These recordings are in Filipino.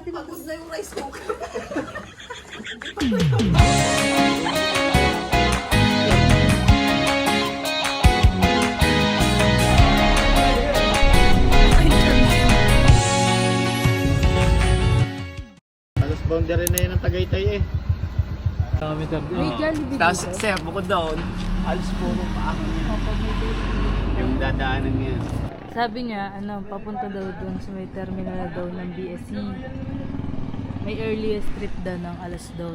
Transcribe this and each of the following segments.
Pagod na yung rice cooker. Alas boundary na yun ng Tagaytay eh. Tapos, sir, bukod doon, alas puro paahon niya. Yung dadaanan niya. Sabi niya, papunta daw dun sa may terminal daw ng BSC. May earliest trip daw ng alas 2.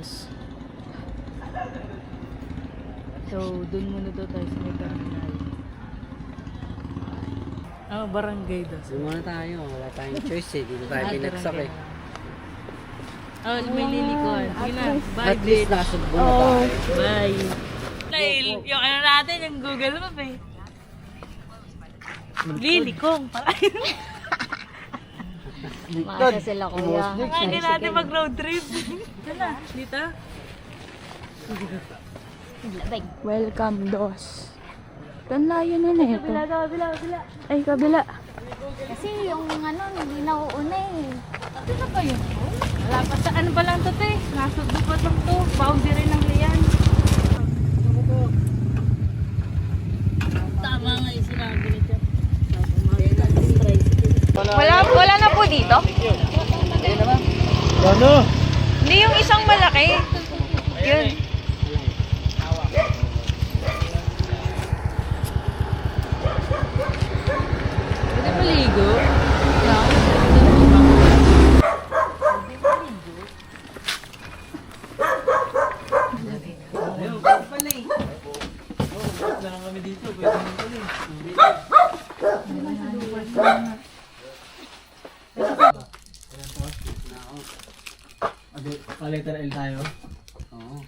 So, dun muna daw tayo sa may terminal. Barangay daw. Doon muna tayo, wala tayong choice eh. Dito tayo pinagsak eh. May lilikuan. Sige na, bye At least bitch. nasugbo na tayo. Bye. Dahil, yung natin, yung Google Map eh. Lilikong. Masa sila kuya. Hindi natin mag-road trip. Diyan na, dito. Welcome, dos. Tanlayo na ito. Kabila. Ay, kabila. Kasi yung hindi nauuna eh. Ano na ba yun? Wala pa sa ano ba lang to, te? Nasa dupat lang to. Boundary ng liyan. Tama nga yung sinabi nito. Wala na po dito? Ano? Hindi yung isang malaki. Yun. Pwede maligo? Letter L tayo? Oo.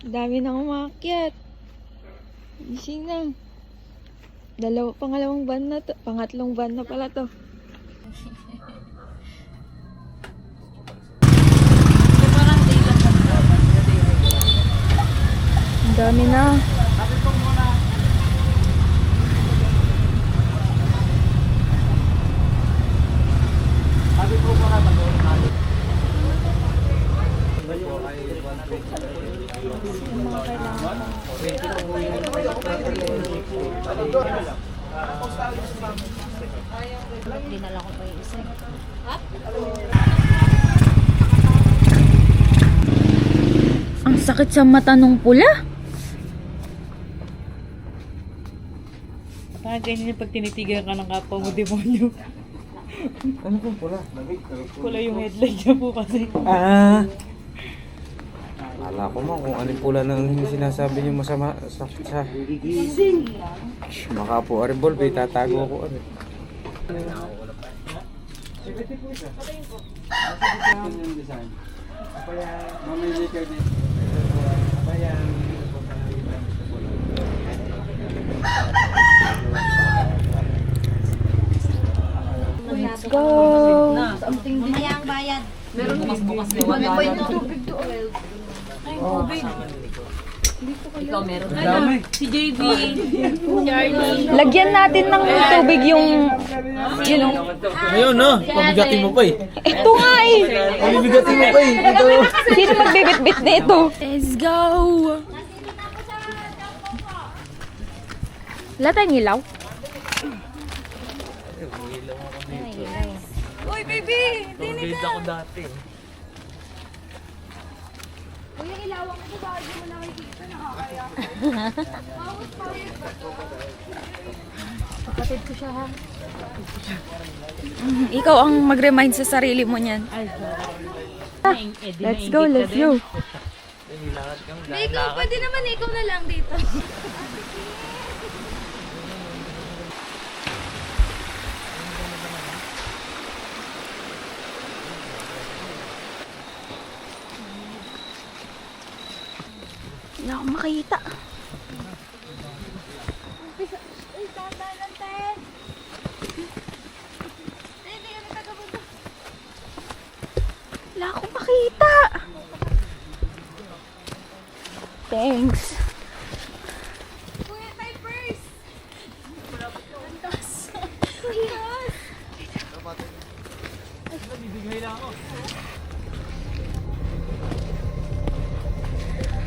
Dami nang umakyat. Gising na. Pangalawang van na to. Pangatlong van na pala to. Ang dami na. Dinala ko pa yung isa. Ang sakit sa mata nung pula. Parang ganyan yung pag tinitigan ka ng kapwa mo, demonyo. Ano pong pula? Pula yung headlight niya po kasi. Akala ko mo kung anong pula nang sinasabi niyo masama sa baka po aribol, tatago ako ano. Let's go. Mamaya ang bayad. Si JB, Charlie. Lagyan natin ng tubig yung Ayun no, pabigatin mo pa eh. ito nga eh. Pabigatin mo pa eh. Ito. Sino magbibit-bit nito? Let's go. Wala tayong ilaw? Uy, baby! Pagkita ako dati. Kuya, ilawang ko ba? Hindi mo nakikita na kaya. Kapatid ko siya ha. Ikaw ang mag-remind sa sarili mo niyan. Let's go, let's go. Hindi, ikaw, pwede naman ikaw na lang dito. Hindi ako makita. Uy, tatalan, te. Hindi kami tagapunta. Wala akong makita. Thanks.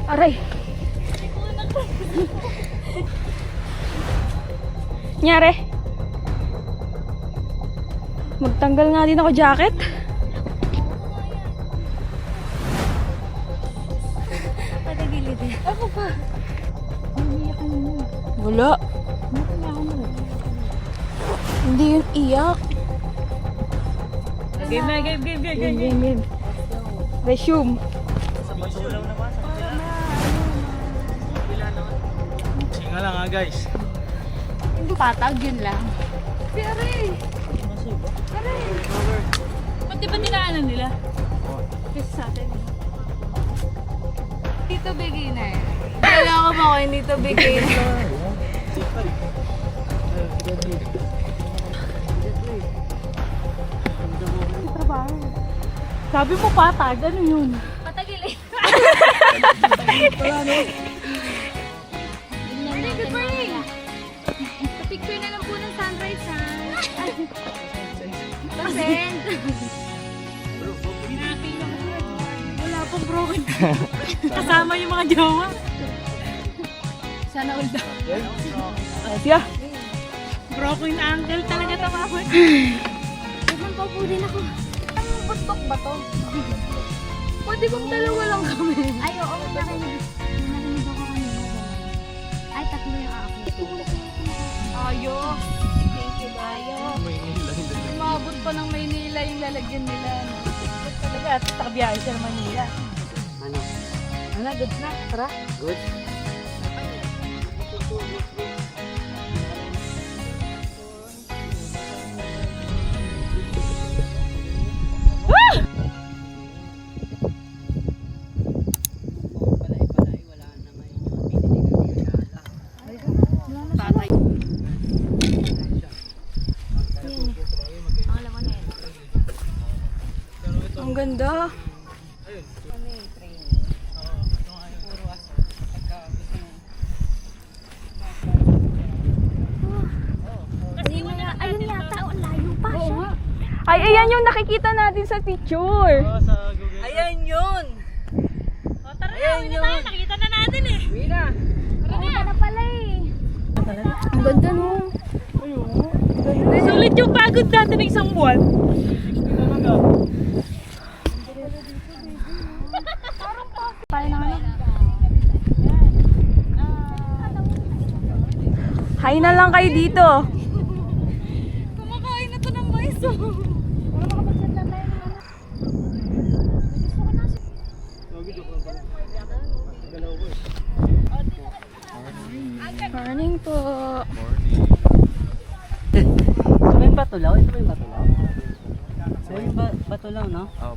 Aray. Nyari. Magtanggal nga din ako jacket. Patagilid eh. Ako pa. Wala. Hindi yun iyak. Game. Resume. Singa lang ha guys. Patag yun lang. Ba't di ba dinaanan nila? Kasi sa atin. Dito bigay na eh. Kala ko ba ko hindi to bigay na. Sabi mo patag, ano yun? Patagilid. Good morning. Picture na lang po ng sunrise ha. Pasend. Wala pong broken. Kasama yung mga jowa. Sana all daw. Asya. Broken ankle talaga tawagin. Naman pa po din ako. Ang putok ba to? Pwede kong dalawa lang kami. Ay, oo. Narinig ako kanina. Ay, tatlo yung ako. Ayo. Thank you, Ayo. Umabot pa ng Maynila yung lalagyan nila. Talaga, at takabiyahe siya ng Manila. Ano? Ano, goods na. Tara. Good? Ang ganda. Ayun yata, ang layo pa siya. Ay, ayan yung nakikita natin sa picture. Ayan yun! O tara na, uwi na tayo. Nakita na natin eh. Nakita na pala eh. Ang ganda no. Sulit yung pagod natin ng isang buwan. Hi na lang kayo dito. Kumakain na to ng mais oh. Morning po. Ito ba yung batulaw? Ito ba yung batulaw? Ito yung batulaw, no? Oo.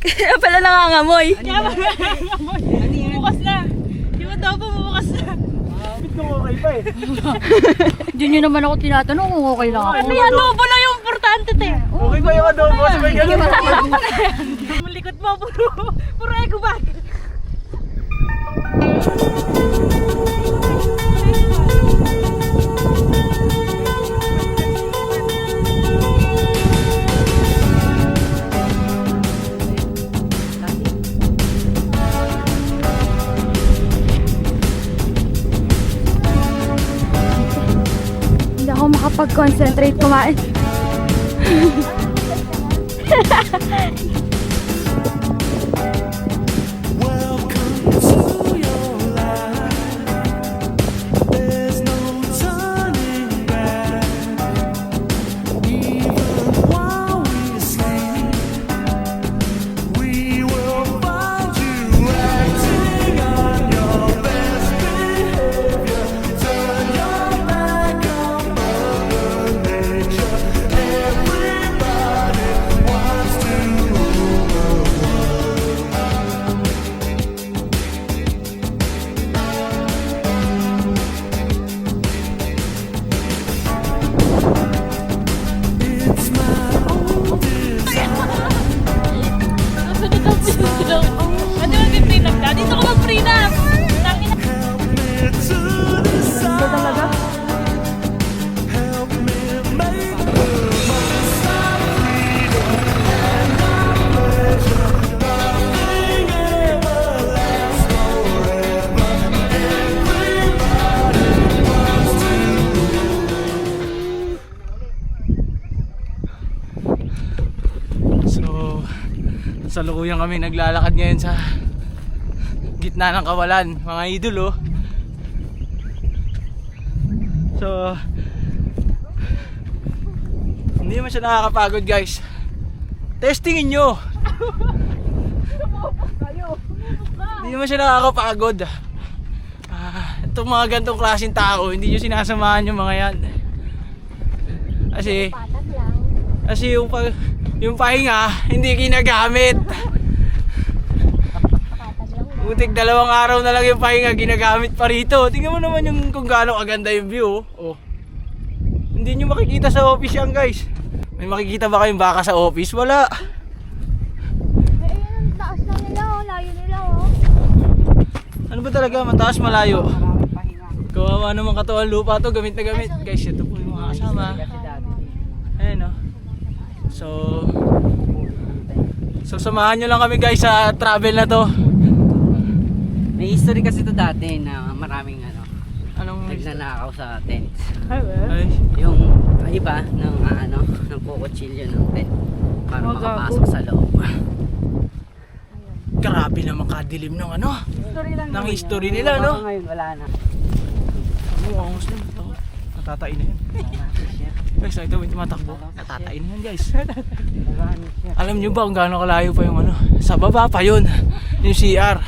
Kaya pala nangangamoy. Bukas na. Di ba daw bumubukas na? Diyan nyo naman ako tinatanong kung okay lang ako. May adobo lang yung importante te. Okay ba yung adobo? Sabay ganun. Malikot mo, puro eco bag. Hindi ako makapag-concentrate kumain. Salukuyang kami naglalakad ngayon sa gitna ng kawalan, mga idol oh. So hindi naman siya nakakapagod guys. Testingin nyo. Hindi naman siya nakakapagod. Itong mga gantong klaseng tao, hindi nyo sinasamahan yung mga yan. Kasi yung pahinga, hindi ginagamit. Butik 2 araw na lang yung pahinga, ginagamit pa rito. Tingnan mo naman yung kung gaano kaganda yung view. Oh. Hindi nyo makikita sa office yan guys. May makikita ba kayong baka sa office? Wala. Ayun, taas na nila oh. Layo nila oh. Ano ba talaga? Mataas, malayo. Kawawa naman katawan lupa to. Gamit na gamit. Guys, ito po yung mga kasama. Ayan o. So samahan nyo lang kami guys sa travel na to. May history kasi to dati na maraming Anong nagnanakaw sa tents. Ay, Yung iba ng kukutsilyo ng tent para makapasok sa loob. grabe naman kadilim ng Story lang. ng history nila no. Ngayon wala na. Angos na ito. Natatain na yan. Guys, ito may tumatakbo. Natatain na yan guys. Alam nyo ba kung gaano kalayo pa yung sa baba pa yun. Yung CR.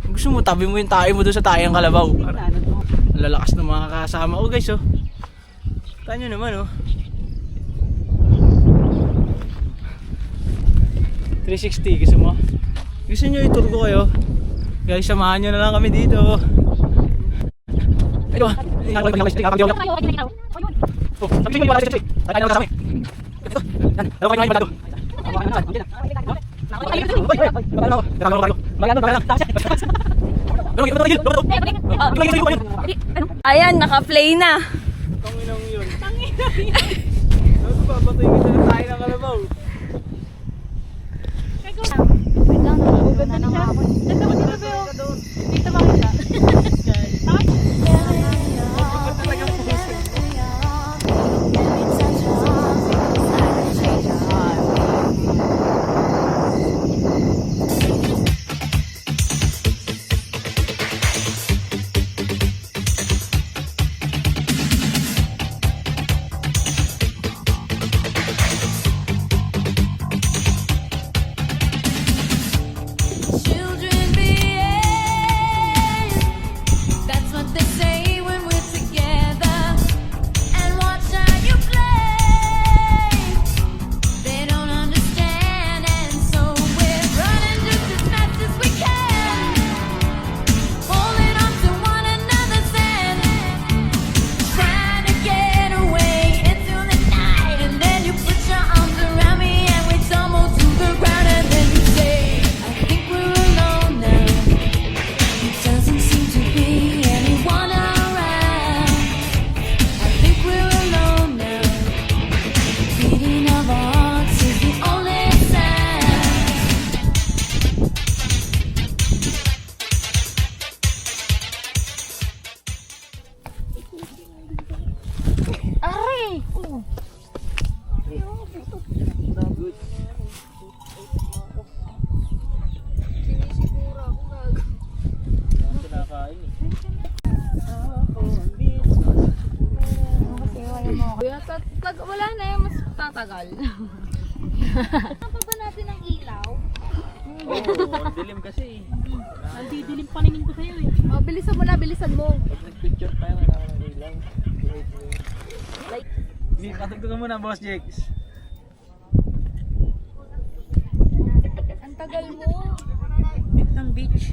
Kung gusto mo, tabi mo yung tayo mo doon sa tayang kalabaw. Ang lalakas ng mga kasama ko guys oh. Kita nyo naman oh. 360 gusto mo? Gusto nyo i-tour ko kayo? Guys, samahan nyo na lang kami dito. Ito ah. Oh, sabi ko yung wala kasi. Tayo na kasama. Ito. Yan. Dalawa kayo balado. Ayan, naka-play na. Tanginang yun. Ano ba? Batuhin kita na tayo ng kalabaw. Wait lang, naluluna na nga ako. Dito ba kita? Children behave. That's what they say when we're together. And watch how you play. They don't understand, and so we're running just as fast as we can, holding on to one another's hand, trying to get away into the night. And then you put your arms around me, and we tumble to the ground, and then you say, I think we're alone now. It doesn't seem to be anyone around. I think we're alone now. Beating of our hearts is the only sound. Aray! Wala na yung mas tatagal. Ano pa ba natin ang ilaw? Oo, dilim kasi. Nandidilim paningin ko sa'yo eh. Oh, bilisan mo na, bilisan mo. Pag nag-picture tayo, wala ka ng ilang. Like, katugtugan mo na, Boss Jakes. Ang tagal mo. Ng beach.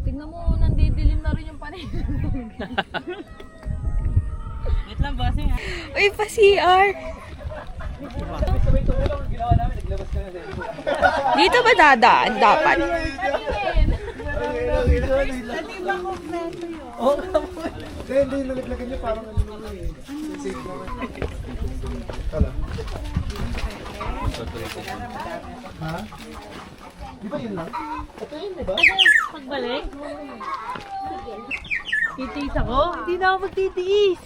Tignan mo, nandidilim na rin yung paningin. Wait lang, bossing ha. Uy, pa-CR. Dito ba dadaan dapat? Hindi, nalaglagan niya parang safe naman. Kala. Ha? Di ba yun lang? Ito yun, di ba? Pagbalik? Titiis ako? Hindi na ako magtitiis.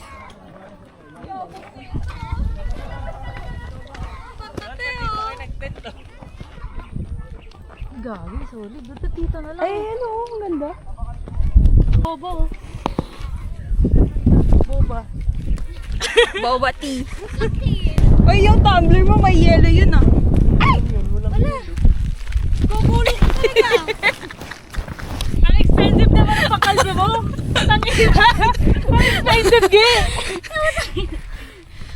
Gagi, solid. Dito dito na lang. Ay, ano, ang ganda. Boba, oh. Boba. Boba tea. Ay, yung tumbler mo, may yellow yun ah. Ay! Wala. Kukulit ka talaga. Ang expensive naman ang pakalya mo. Tangina. Ang expensive, ge.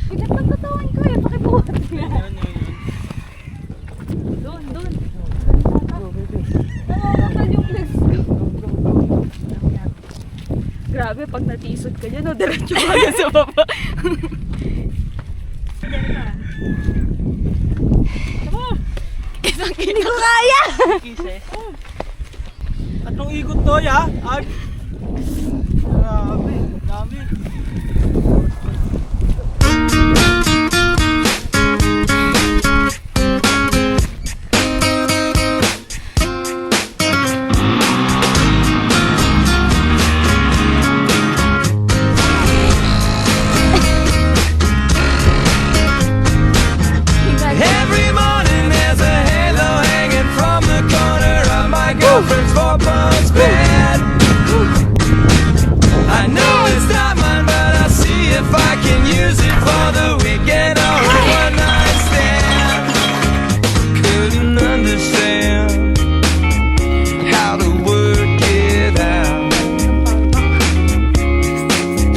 Pinagpagkatawan ko eh, pakibuhat nga. Doon. Nangangakan yung legs ko. Grabe, pag natisod ka dyan, diretso ka agad sa baba. Hindi ko kaya! Kisses. Tatlong ikot to, ya? Ay! Grabe, dami. Every morning there's a halo hanging from the corner of my girlfriend's four-pound bed. I know it's not mine, but I'll see if I can use it for the weekend or a one-night stand. Couldn't understand how to work it out.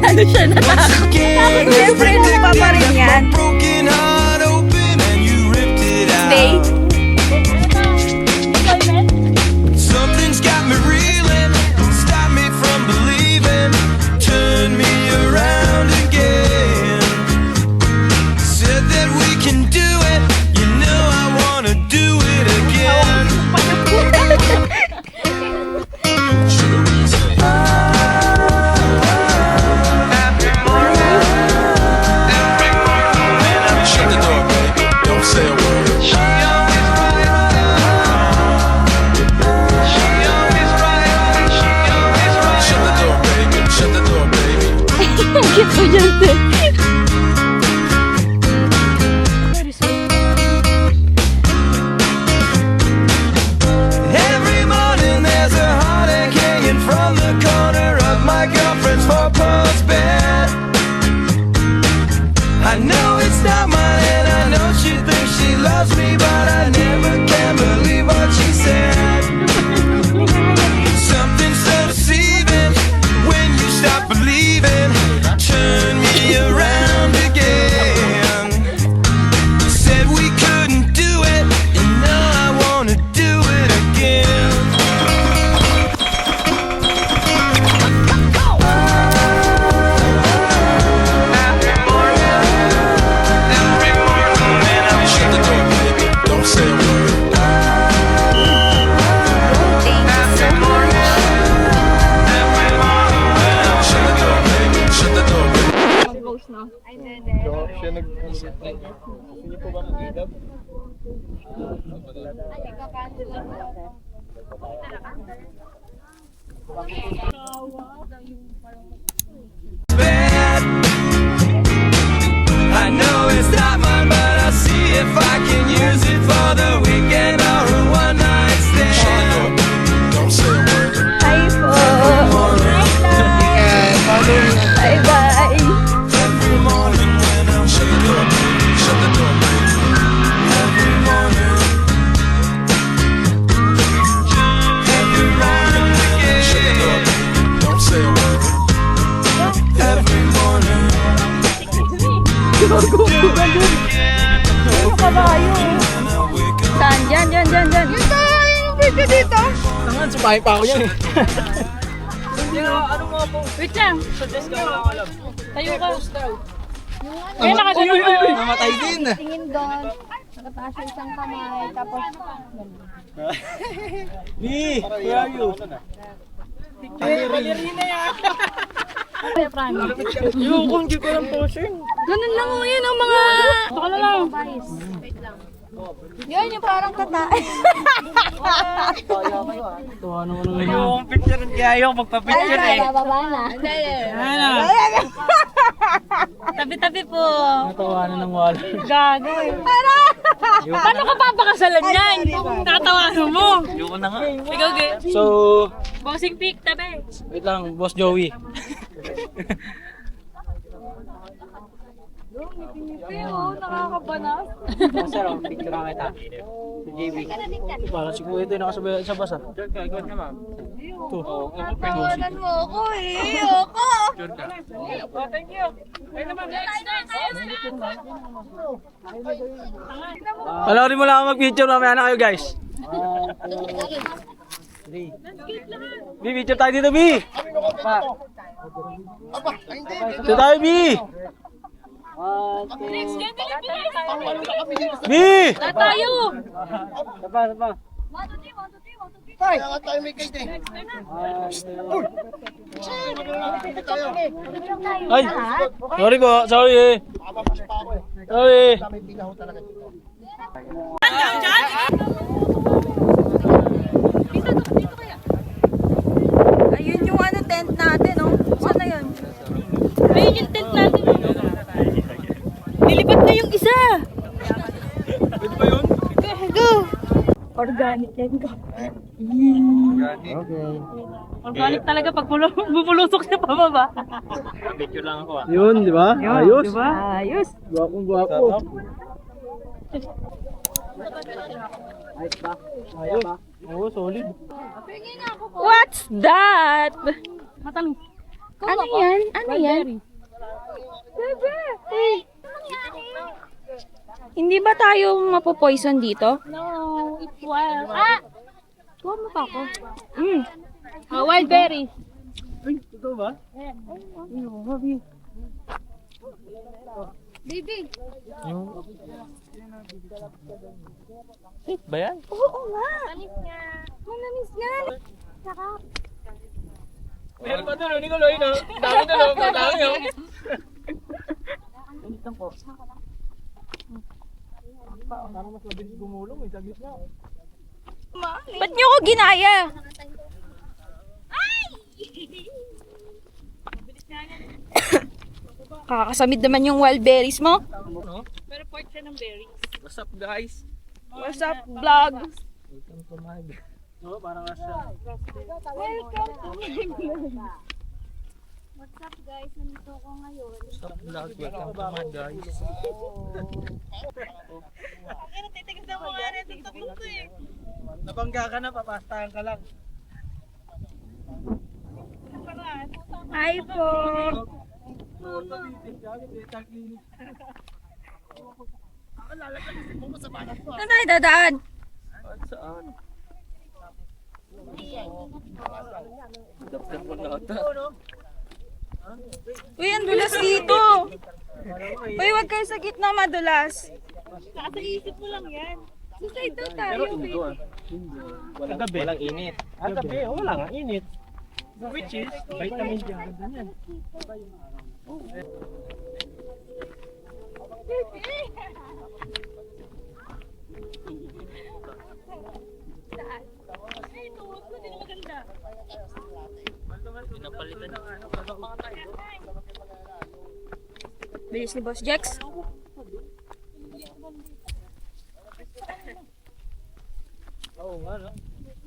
Ano siya na? Once again, Siyempre, lupa pa rin yan. broken heart open and you ripped it out. Stay. Something's got me reeling, stop me from believing, turn me around again. Said that we can do it, you know I wanna do it again. Shut the door, baby. Don't say a word. She always right. Shut the door, baby. Shut the door, baby. Cute ko dyan, te. Every morning there's a heartache hanging from the corner of my girlfriend's four-pound bed. I know it's not mine and I know she thinks she loves me, but I never can believe what she said. Something so deceiving when you stop believing. Turn me around again. Said we couldn't do it, and now I wanna do it again. Every morning when I'm shut the door, baby. Don't say a word. Every morning when I'm shut the door, baby. Shut the door, baby. Siya nag... Hindi po ba mag-idab? Bad. I know it's not mine, but I'll see if I can use it for the weekend or a one-night stand. Don't say a word. Hi po. Bye-bye. Every morning when I'm shut the door, baby. Shut the door, baby. Every morning. Every morning again. Shut the door, baby. Don't say a word. Every morning. Do it again. Kabayo. When I wake up. Saan? Dyan. Yung tayo yung video dito. Tangan, sumahin pa ako yan eh. Wait lang. Suggest ka lang alam. Tayo ka. Ay, nakatayo. Namatay din. Tingin doon. Nakataas yung isang kamay. Tapos, Lee, where are you? Ballerina yan. Yung kung di ko lang posing. Ganun lang mo yun ang mga... Baka na lang. yun yung parang kata. Tuwa naman naman. Yung picture kaya ayaw magpa-picture eh. Bababa na. Ano? Tabi-tabi po. Natawa na ng wala. Gago eh. Paano ka papakasalan yan? Tatawanan mo. Ayoko na nga. Ikaw, Ge. So, Bossing pick, tabi. wait lang, Boss Joey. Nakakabanas. Sir, picture lang kita. JB. Parang si Kuya ito yung nakasabay sa basa. Ito. Tawanan mo ako eh. Ayoko. Panoorin mo lang ako mag-picture, mamaya na kayo guys. B, picture tayo dito, B! Picture tayo, B! B! Tayo! Kaya nga tayo may kite. Ay! Sorry po, sorry. Makapapasok pa ako eh. Sorry. May pinaho talaga dito. Ayun yung ano tent natin, oh. Saan na yun? Ayun yung tent natin. Nilipat na yung isa. Pwede ba yun? Go! Organic yan ko. Organic talaga pag bubulusok siya pababa. Yun, di ba? Ayos. Diba? Ayos. Gwapong gwapo. Ayos. Oo, solid. What's that? Matanong. Ano yan? Ano yan? Bebe! Hey. Hindi ba tayo mapopoison dito? No, it's wild. Ah! Huwag mo pa ako. Wild berry. Ay, totoo ba? Baby! Ba yan? Oo nga! Manamis nga! Saka, Meron pa doon, Nicolo, yun o. Dami doon, o. Dami o. Parang mas mabilis gumulong, eh. Saglit na. ba't niyo ko ginaya? Kakasamid naman yung wild berries mo. Pero part siya ng berry. What's up, guys? What's up, vlog? Welcome to my vlog. Oo, parang nasa. What's up guys? Nandito ako ngayon. What's up, vlog? Welcome to my guys. Nabangga ka na, papastahan ka lang. Hi po! Saan tayo dadaan? Saan? Uy, ang dulas dito! Uy, wag kayo sa gitna madulas. Nasa isip mo lang yan. Sa side daw tayo. Walang gabi. Walang init. Ang gabi, wala nga init. Which is, vitamin D ang ganda niyan. Pinapalitan ng ano, Bilis ni Boss Jex. Oo nga, no?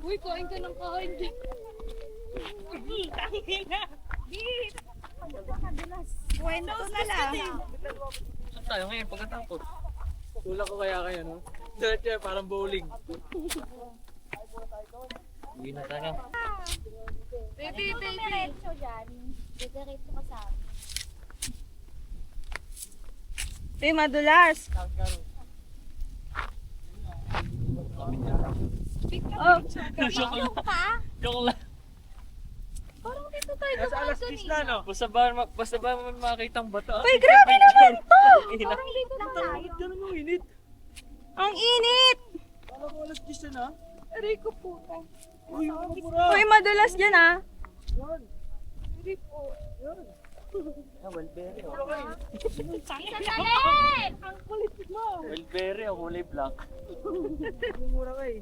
Uy, kain ka ng kain. Kwento na lang. Saan tayo ngayon pagkatapos? Tulak ko kaya kayo, no? Diretso, parang bowling. Uwi na tayo. Baby, diretso dyan. Diretso ka sa amin. Uy, madulas. Oh, Joke lang. Parang dito tayo Nasa alas 10 na, no? Basta ba makakita ang bato? uy, grabe naman to! Parang dito na tayo. Ganun mo, init. Ang init! Kala ko alas 10 na. Aray ko puta. Uy, mura. Uy, madulas dyan ah. Wildberry o kulay black. Mura ka eh.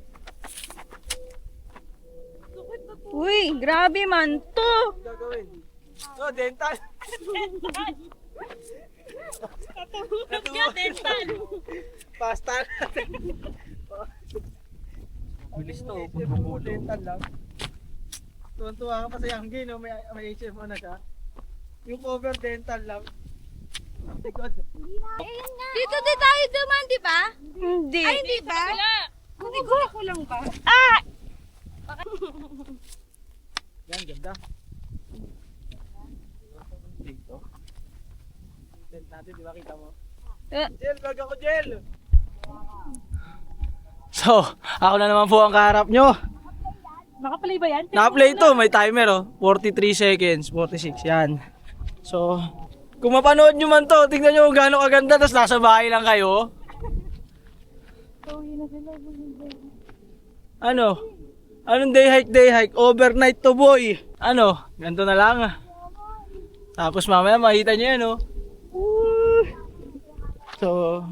Uy, grabe man to! Gagawin. Oh, dental. Dental. pasta natin. Bilis to, dental lang. Tuwan-tuwa ka pa sa Yanggi, no? May HMO na siya. Yung cover dental lang. Dito din tayo duman, di ba? Hindi. Ay, hindi ba? Hindi ko ako lang ba? Ah! Yan, ganda. Dito. Tent natin, di ba kita mo? Jel, vlog ako, Jel! So, ako na naman po ang kaharap nyo. Nakaplay ba yan? Naka-play to, may timer oh. 43 seconds, 46, yan. So, kung mapanood nyo man to, tingnan nyo kung gaano kaganda, tapos nasa bahay lang kayo. Ano? Anong day hike, overnight to boy. Ano? Ganito na lang. Tapos mamaya makita nyo yan oh. So,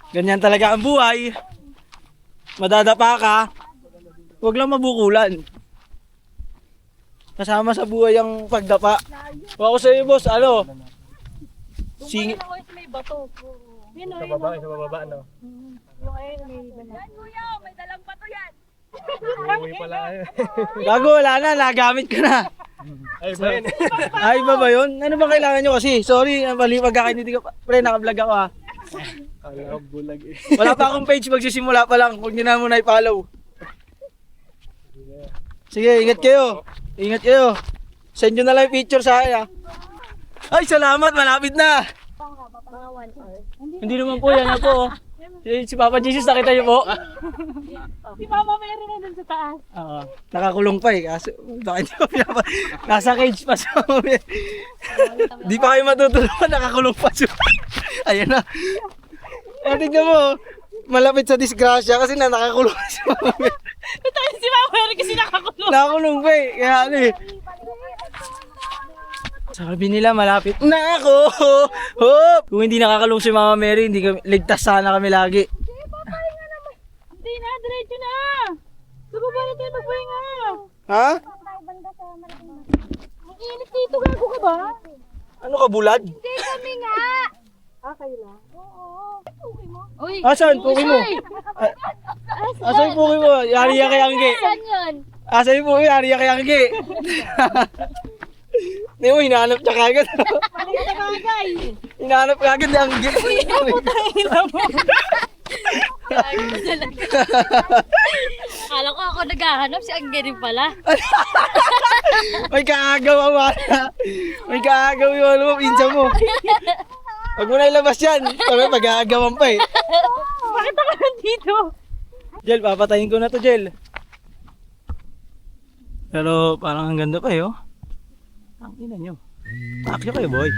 ganyan talaga ang buhay. Madadapa ka. Huwag lang mabukulan. Kasama sa buhay ang pagdapa. Kung ako sa iyo, boss, ano? Singit. May bato. Yun, Sa bababa, no? yung ayun, may Yan, kuya, may dalang pato yan. Uwi pala. Gago, wala na. Nagamit ko na. Ay, ba yun? Ay, ba yun? Ano ba kailangan nyo kasi? Sorry, mali pagkakaintindi ko. Pre, naka-vlog ako ha. Kala ko bulag eh. Wala pa akong page, magsisimula pa lang. Huwag nyo na muna i-follow. Sige, ingat kayo. Ingat kayo. Send nyo na lang yung picture sa akin ha. Ay, salamat. Malapit na. Hindi naman po, yan na po. Si Papa Jesus, nakita nyo po. Si Mama meron na dun sa taas. Oo. Nakakulong pa eh. Kaso, bakit di ko pinapa... Nasa cage pa siya. Di pa kayo matutulungan, nakakulong pa siya. Ayan na. Eh, tignan mo. Malapit sa disgrasya kasi nakakulong pa siya. Ito si Mama meron kasi nakakulong. Nakakulong pa eh. Kaya ano eh. Sabi nila malapit na ako. Hop! Kung hindi nakakulong si Mama Mary, hindi kami, ligtas sana kami lagi. Hindi na, diretso na. Subaba na tayo magpahinga. Ha? Ang init dito, gago ka ba? Ano ka, bulad? Hindi kami nga. Uy, Asan? Puki mo? Asan yung puki mo? Yari ya kay Angge. Saan yun? Asan yung puki? Yari ya kay Angge. Hindi mo, hinahanap niya kagad. paling sa bagay. Hinahanap kagad ni Angge. Akala ko ako naghahanap, si Angge rin pala. May kaagaw ang wala. May kaagaw yung ano mo, pinsa mo. Huwag mo na ilabas yan. Pag-aagawan pa eh. Bakit ako nandito? Jel, papatayin ko na to, Jel. Pero parang ang ganda pa eh, oh. Ang ina nyo. Takyo kayo, boy.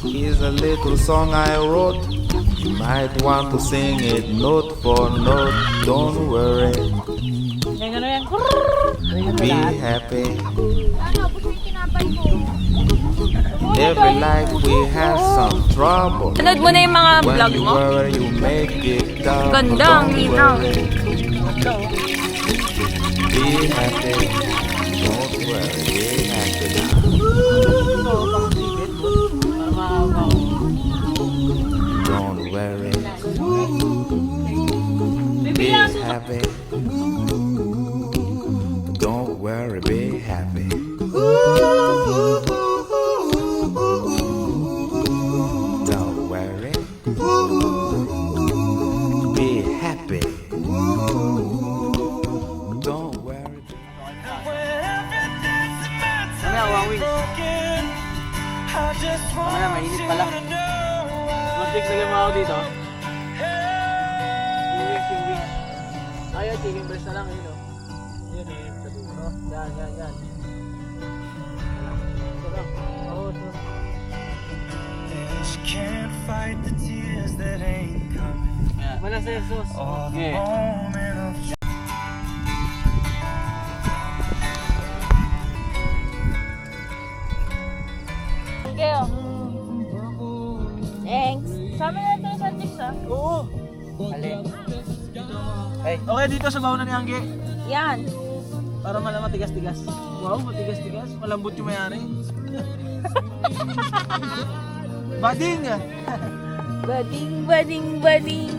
Here's a little song I wrote. You might want to sing it note for note. Don't worry, Yan, ano yan? be happy. Every life we have some trouble. Panood mo na yung mga When vlog you mo. worry, you make it down. Ganda, ang Don't linaw. worry, be happy. Don't worry, be happy now. Don't worry, be happy. Don't worry, be happy. Don't worry, be happy. Don't worry. Mamaya, wawing. Mamaya, mainit pala. Mag-fix lagyan mo ako dito. Yung wings. Ayaw, chicken breast na lang, yun o. Yun eh, sa dulo. Yan. Sarap. Oo, sarap. She can't fight the tears that ain't coming. Kaya, Wala sa Jesus. Okay. Kayo. Thanks. Sabi natin yung sandwich ah. Oo. Okay, dito sa baon na ni Angge. Yan. Para malang matigas-tigas. Wow, matigas-tigas. Malambot yung mayari. Bading! Bading, bading, bading.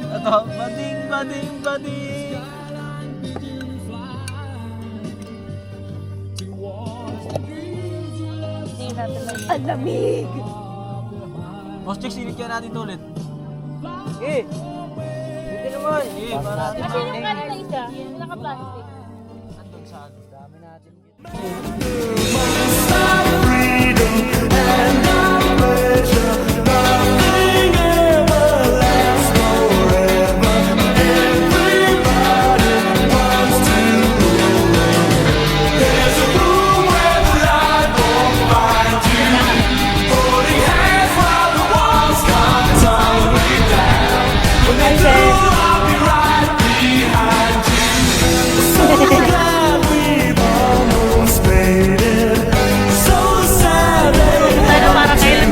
Ito, bading, bading, bading. Hindi natin lang. Ang lamig. Boss Chicks, sinit kaya natin ito ulit. Eh! Dito naman. Eh, para natin Kasi yung kanina isa, yung naka-plastic. andun sa dami natin. Pero para kailan?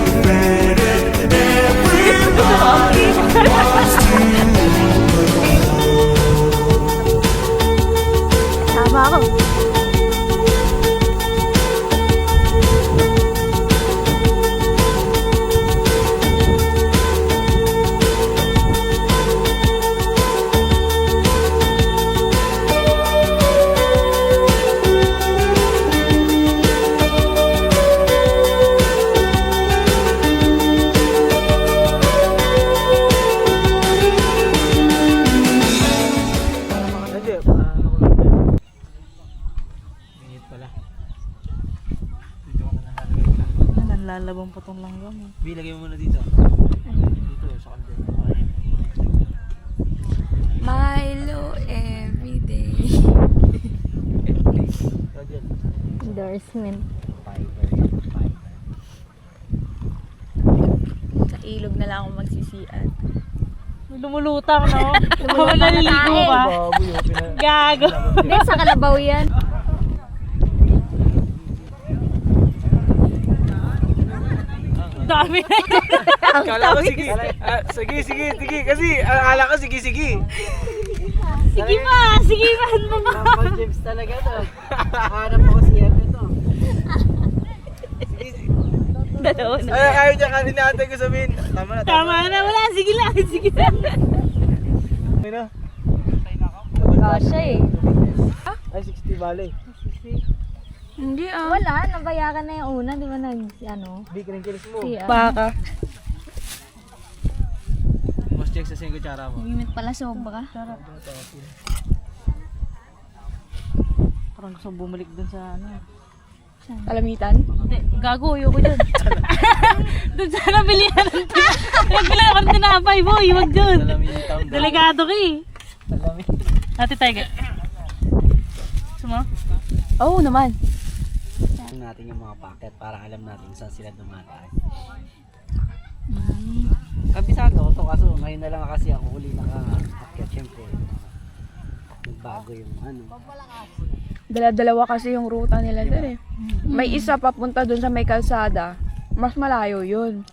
Tama ako. Hindi, ano ko lang. Bingit pala. Dito ko na nakalagay. Nanlalabang pa tong langgam eh. Bilagay mo muna dito. Dito, sa kalde. Milo everyday. Kagyan. Endorsement. Sa ilog na lang ako magsisian. Lumulutang, no? Ako naliligo ka. Baboy, oh, Gago. Hindi, sa Kalabaw yan. Dami na yun. Kala ko sige. Sige, sige, sige. Kasi akala ko sige, sige. Sige pa, sige pa. Ano ba? Sample James talaga to. Hanap ko kasi yan ito. Dalawa na. Ay, ayaw niya kanina natin ko sabihin. Tama na, Tama na, wala. Sige lang, sige lang. Ay na. Kasha eh. Ay, 60 bale. Hindi ah. Wala, nabayaran na yung una. Di ba Big wrinkles mo. siya. Baka. Boss check sa 5 kutsara mo. Limit pala sobra. Parang gusto bumalik dun sa ano. Kalamitan? Hindi, gago, ayoko dun. Dun sa nabilihan ng nagbilang ako ng tinapay, boy. Huwag dun. Salamin yung town. Delegado ka eh. Salamin. Ate Tiger. Suma? Oo naman. Tingnan natin yung mga packet para alam natin saan sila dumataan. Kabisado to kaso ngayon na lang kasi ako uli naka-akyat. Siyempre, nagbago yung ano. Dala-dalawa kasi yung ruta nila doon eh. May isa papunta doon sa may kalsada. Mas malayo yun.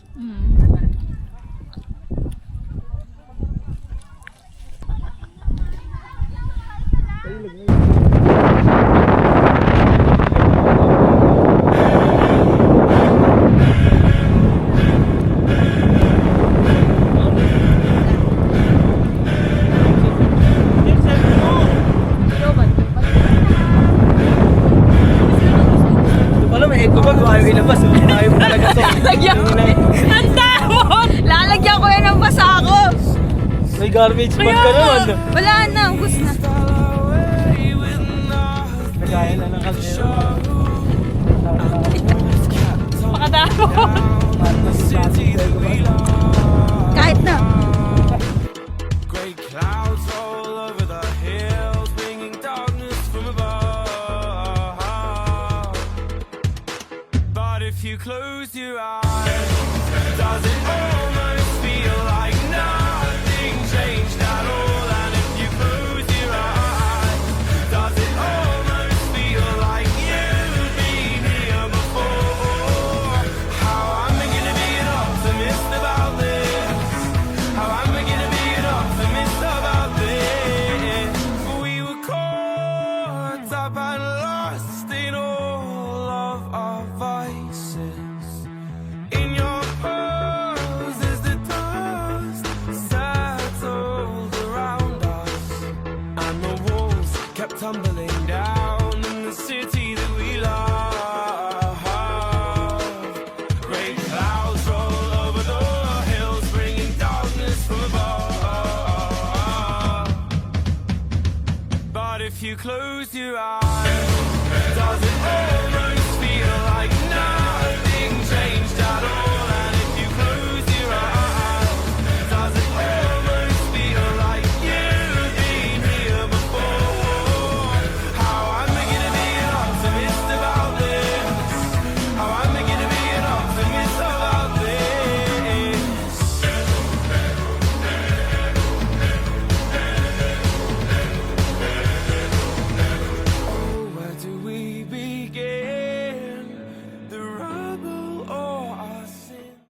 Wala, may echo bag. Ayaw ilabas. Ayaw mo talaga ito. Lalagyan ko ang damon! Lalagyan ko yan ng basa ako! May garbage bag ka naman. Wala na, ubus na. Nagaya na ng kaldero. Pakadamon. Kahit na. Great clouds all over the hills, bringing darkness from above. But if you close your eyes, does it almost feel like nothing changed? if you close your eyes. Does it hurt?